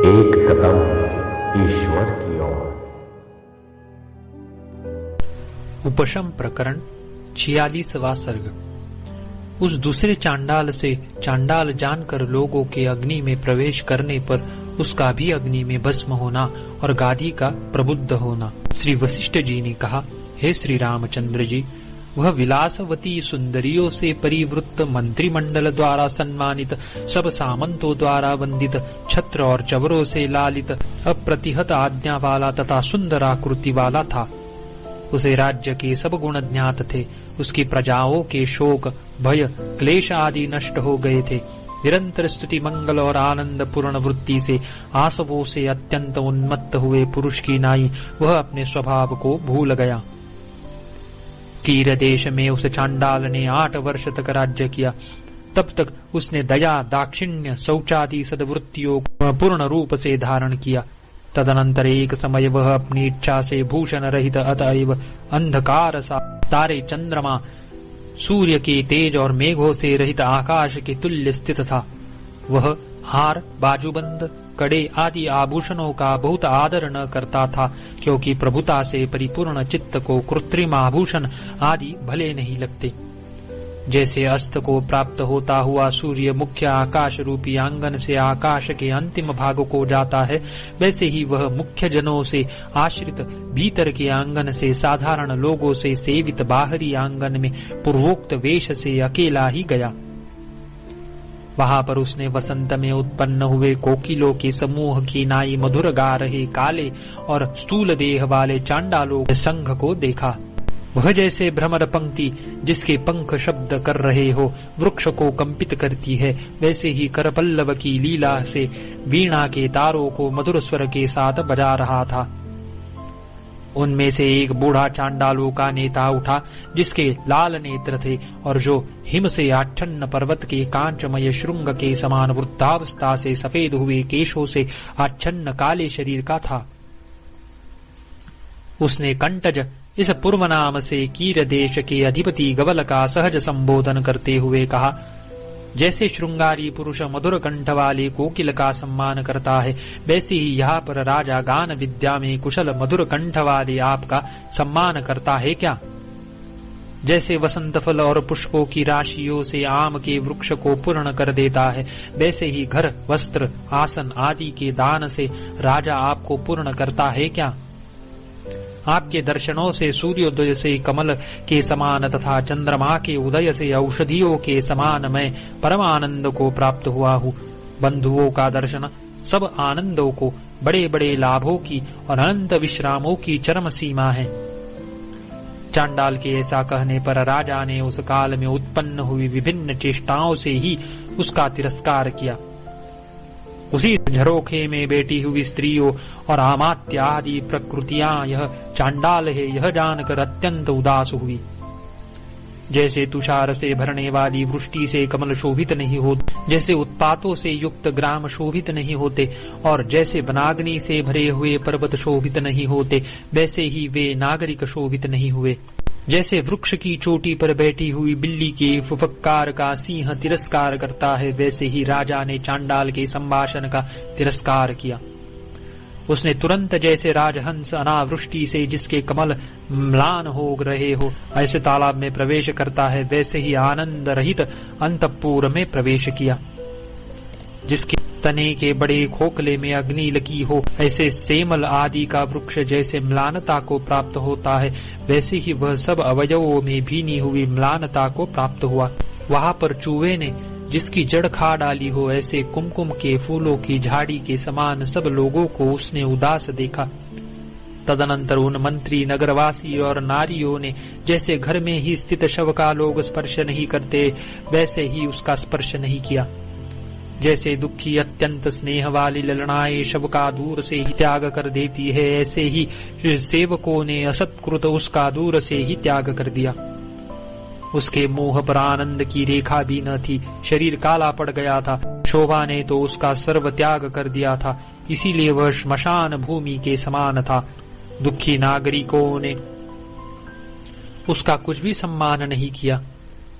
एक कदम ईश्वर की ओर। उपशम प्रकरण 46वां सर्ग। उस दूसरे चांडाल से चांडाल जानकर लोगों के अग्नि में प्रवेश करने पर उसका भी अग्नि में भस्म होना और गादी का प्रबुद्ध होना। श्री वशिष्ठ जी ने कहा, हे श्री रामचंद्र जी, वह विलासवती सुंदरियों से परिवृत्त, मंत्रिमंडल द्वारा सम्मानित, सब सामंतों द्वारा वंदित, छत्र और चवरों से लालित, अप्रतिहत आज्ञा वाला तथा सुंदर आकृति वाला था। उसे राज्य के सब गुण ज्ञात थे। उसकी प्रजाओं के शोक, भय, क्लेश आदि नष्ट हो गए थे। निरंतर स्तुति, मंगल और आनंद पूर्ण वृत्ति से आसवों से अत्यंत उन्मत्त हुए पुरुष की नाई वह अपने स्वभाव को भूल गया। कीर देश में उस चांडाल ने 8 वर्ष तक राज्य किया। तब तक उसने दया, दाक्षिण्य, शौचादि सद्वृत्तियों को पूर्ण रूप से धारण किया। तदनंतर एक समय वह अपनी इच्छा से भूषण रहित, अतएव अंधकार सा, तारे, चंद्रमा, सूर्य के तेज और मेघों से रहित आकाश के तुल्य स्थित था। वह हार, बाजूबंद, कड़े आदि आभूषणों का बहुत आदर न करता था, क्योंकि प्रभुता से परिपूर्ण चित्त को कृत्रिम आभूषण आदि भले नहीं लगते। जैसे अस्त को प्राप्त होता हुआ सूर्य मुख्य आकाश रूपी आंगन से आकाश के अंतिम भाग को जाता है, वैसे ही वह मुख्य जनों से आश्रित भीतर के आंगन से साधारण लोगों से सेवित बाहरी आंगन में पूर्वोक्त वेश से अकेला ही गया। वहां पर उसने वसंत में उत्पन्न हुए कोकिलों के समूह की नाई मधुर गा रहे काले और स्थूल देह वाले चांडालों के संघ को देखा। वह जैसे भ्रमर पंक्ति जिसके पंख शब्द कर रहे हो वृक्ष को कंपित करती है, वैसे ही करपल्लव की लीला से वीणा के तारों को मधुर स्वर के साथ बजा रहा था। उनमें से एक बूढ़ा चांडालों का नेता उठा, जिसके लाल नेत्र थे और जो हिम से आच्छन्न पर्वत के कांचमय श्रृंग के समान वृद्धावस्था से सफेद हुए केशों से आच्छन्न काले शरीर का था। उसने कंटज इस पूर्व नाम से कीर देश के अधिपति गवल का सहज संबोधन करते हुए कहा, जैसे श्रृंगारी पुरुष मधुर कंठ वाले कोकिल का सम्मान करता है, वैसे ही यहाँ पर राजा गान विद्या में कुशल मधुर कंठ वाले आपका सम्मान करता है क्या? जैसे वसंत फल और पुष्पों की राशियों से आम के वृक्ष को पूर्ण कर देता है, वैसे ही घर, वस्त्र, आसन आदि के दान से राजा आपको पूर्ण करता है क्या? आपके दर्शनों से सूर्योदय से कमल के समान तथा चंद्रमा के उदय से औषधियों के समान मैं परम आनंद को प्राप्त हुआ हूँ। बंधुओं का दर्शन सब आनंदों को, बड़े बड़े लाभों की और अनंत विश्रामों की चरम सीमा है। चांडाल के ऐसा कहने पर राजा ने उस काल में उत्पन्न हुई विभिन्न चेष्टाओं से ही उसका तिरस्कार किया। उसी झरोखे में बैठी हुई स्त्रियों और आमात्यादि प्रकृतियां यह चांडाल है यह जानकर अत्यंत उदास हुई। जैसे तुषार से भरने वाली वृष्टि से कमल शोभित नहीं होते, जैसे उत्पातों से युक्त ग्राम शोभित नहीं होते और जैसे वनाग्नि से भरे हुए पर्वत शोभित नहीं होते, वैसे ही वे नागरिक शोभित नहीं हुए। जैसे वृक्ष की चोटी पर बैठी हुई बिल्ली के फुफकार का सिंह तिरस्कार करता है, वैसे ही राजा ने चांडाल के संभाषण का तिरस्कार किया। उसने तुरंत जैसे राजहंस अनावृष्टि से जिसके कमल म्लान हो रहे हो ऐसे तालाब में प्रवेश करता है, वैसे ही आनंद रहित अंतःपुर में प्रवेश किया। जिसके तने के बड़े खोखले में अग्नि लगी हो, ऐसे सेमल आदि का वृक्ष जैसे म्लानता को प्राप्त होता है, वैसे ही वह सब अवयवों में भीनी हुई म्लानता को प्राप्त हुआ। वहां पर चूहे ने जिसकी जड़ खा डाली हो, ऐसे कुमकुम के फूलों की झाड़ी के समान सब लोगों को उसने उदास देखा। तदनंतर उन मंत्री, नगरवासी और नारियों ने जैसे घर में ही स्थित शव का लोग स्पर्श नहीं करते, वैसे ही उसका स्पर्श नहीं किया। जैसे दुखी अत्यंत स्नेह वाली ललनाएं शव का दूर से ही त्याग कर देती है, ऐसे ही सेवकों ने असत्कृत उसका दूर से ही त्याग कर दिया। उसके मुंह पर आनंद की रेखा भी न थी, शरीर काला पड़ गया था। शोभा ने तो उसका सर्व त्याग कर दिया था, इसीलिए वह श्मशान भूमि के समान था। दुखी नागरिकों ने उसका कुछ भी सम्मान नहीं किया।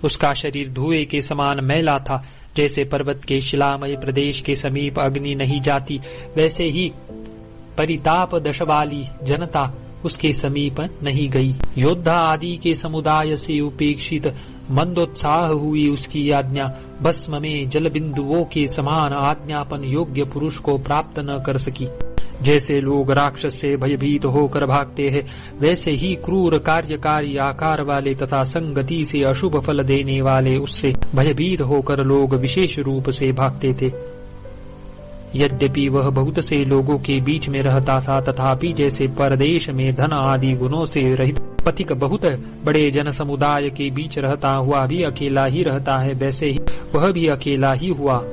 उसका शरीर धुएं के समान मैला था, जैसे पर्वत के शिलामय प्रदेश के समीप अग्नि नहीं जाती, वैसे ही परिताप दश वाली जनता उसके समीप नहीं गई। योद्धा आदि के समुदाय से उपेक्षित मंदोत्साह हुई उसकी आज्ञा भस्म में जल बिंदुओं के समान आज्ञापन योग्य पुरुष को प्राप्त न कर सकी। जैसे लोग राक्षस से भयभीत होकर भागते हैं, वैसे ही क्रूर कार्यकारी आकार वाले तथा संगति से अशुभ फल देने वाले उससे भयभीत होकर लोग विशेष रूप से भागते थे। यद्यपि वह बहुत से लोगों के बीच में रहता था, तथापि जैसे परदेश में धन आदि गुणों से रहित पथिक बहुत बड़े जन समुदाय के बीच रहता हुआ भी अकेला ही रहता है, वैसे ही वह भी अकेला ही हुआ।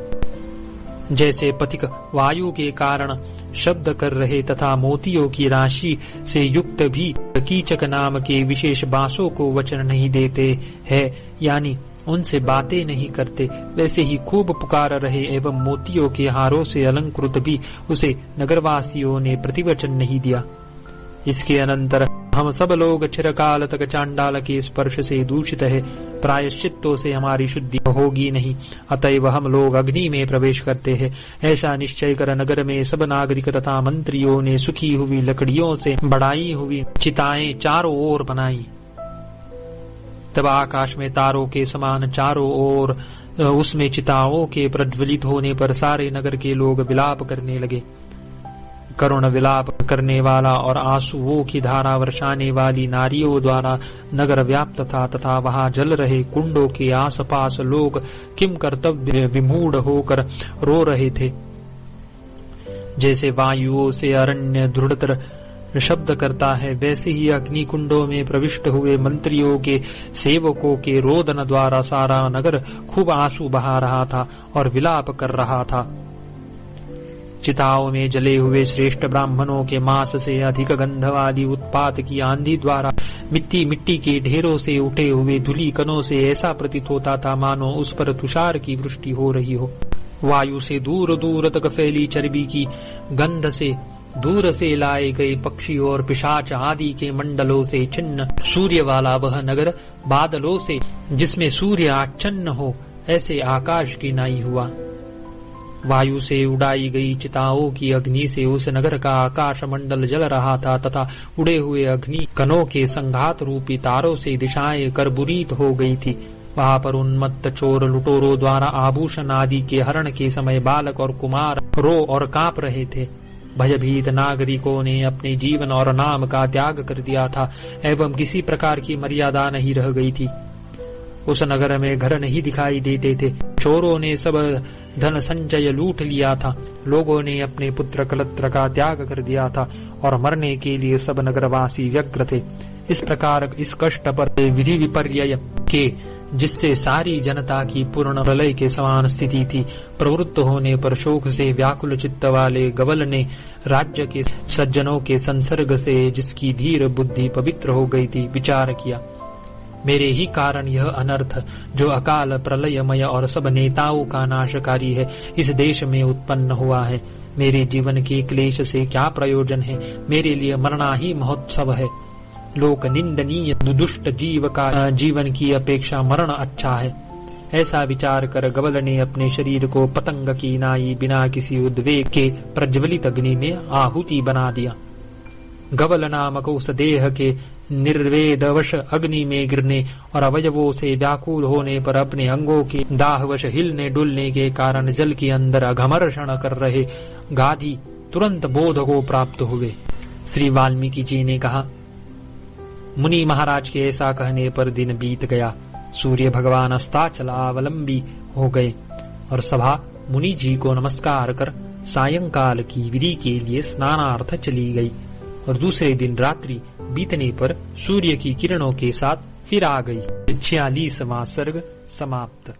जैसे पथिक वायु के कारण शब्द कर रहे तथा मोतियों की राशि से युक्त भी कीचक नाम के विशेष बांसों को वचन नहीं देते हैं, यानी उनसे बातें नहीं करते, वैसे ही खूब पुकार रहे एवं मोतियों के हारों से अलंकृत भी उसे नगरवासियों ने प्रतिवचन नहीं दिया। इसके अनंतर हम सब लोग चिरकाल तक चांडाल के स्पर्श से दूषित है, प्रायश्चित्तों से हमारी शुद्धि होगी नहीं, अतएव हम लोग अग्नि में प्रवेश करते हैं। ऐसा निश्चय कर नगर में सब नागरिक तथा मंत्रियों ने सूखी हुई लकड़ियों से बढ़ाई हुई चिताएं चारों ओर बनाई। तब आकाश में तारों के समान चारों ओर उसमें चिताओं के प्रज्वलित होने पर सारे नगर के लोग विलाप करने लगे। करुण विलाप करने वाला और आंसुओं की धारा वर्षाने वाली नारियों द्वारा नगर व्याप्त था, तथा वहां जल रहे कुंडों के आसपास लोग किम कर्तव्य विमूढ़ होकर रो रहे थे। जैसे वायुओं से अरण्य दृढ़तर शब्द करता है, वैसे ही अग्नि कुंडों में प्रविष्ट हुए मंत्रियों के सेवकों के रोदन द्वारा सारा नगर खूब आंसू बहा रहा था और विलाप कर रहा था। चिताओं में जले हुए श्रेष्ठ ब्राह्मणों के मांस से अधिक गंध वाली उत्पात की आंधी द्वारा मिट्टी के ढेरों से उठे हुए धूली कणों से ऐसा प्रतीत होता था मानो उस पर तुषार की वृष्टि हो रही हो। वायु से दूर दूर तक फैली चर्बी की गंध से दूर से लाए गए पक्षी और पिशाच आदि के मंडलों से छिन्न सूर्य वाला वह नगर बादलों से जिसमें सूर्य आच्छन्न हो ऐसे आकाश की नाई हुआ। वायु से उड़ाई गई चिताओं की अग्नि से उस नगर का आकाश मंडल जल रहा था, तथा उड़े हुए अग्नि कणों के संघात रूपी तारों से दिशाएं करबुरीत हो गई थी। वहां पर उन्मत्त चोर लुटोरों द्वारा आभूषण आदि के हरण के समय बालक और कुमार रो और कांप रहे थे। भयभीत नागरिकों ने अपने जीवन और नाम का त्याग कर दिया था एवं किसी प्रकार की मर्यादा नहीं रह गई थी। उस नगर में घर नहीं दिखाई देते थे। चोरों ने सब धन संचय लूट लिया था। लोगों ने अपने पुत्र कलत्र का त्याग कर दिया था और मरने के लिए सब नगरवासी व्यग्र थे। इस प्रकार इस कष्ट पर विधि विपर्यय के जिससे सारी जनता की पूर्ण प्रलय के समान स्थिति थी प्रवृत्त होने पर शोक से व्याकुल चित्त वाले गवल ने राज्य के सज्जनों के संसर्ग से जिसकी धीर बुद्धि पवित्र हो गई थी विचार किया, मेरे ही कारण यह अनर्थ जो अकाल प्रलयमय और सब नेताओं का नाशकारी है इस देश में उत्पन्न हुआ है। मेरे जीवन के क्लेश से क्या प्रयोजन है, मेरे लिए मरना ही महोत्सव है। लोक निंदनीय दुष्ट जीव का जीवन की अपेक्षा मरण अच्छा है। ऐसा विचार कर गवल ने अपने शरीर को पतंग की नाई बिना किसी उद्वेग के प्रज्वलित अग्नि में आहुति बना दिया। गवल नामक उस देह के निर्वेदवश अग्नि में गिरने और अवयवों से व्याकुल होने पर अपने अंगों के दाहवश हिलने डुलने के कारण जल के अंदर अघमर्षण कर रहे गाधी तुरंत बोध को प्राप्त हुए। श्री वाल्मीकि जी ने कहा, मुनि महाराज के ऐसा कहने पर दिन बीत गया। सूर्य भगवान अस्ताचलावलंबी हो गए और सभा मुनि जी को नमस्कार कर सायंकाल की विधि के लिए स्नानार्थ चली गई और दूसरे दिन रात्रि बीतने पर सूर्य की किरणों के साथ फिर आ गई। 46वां सर्ग समाप्त।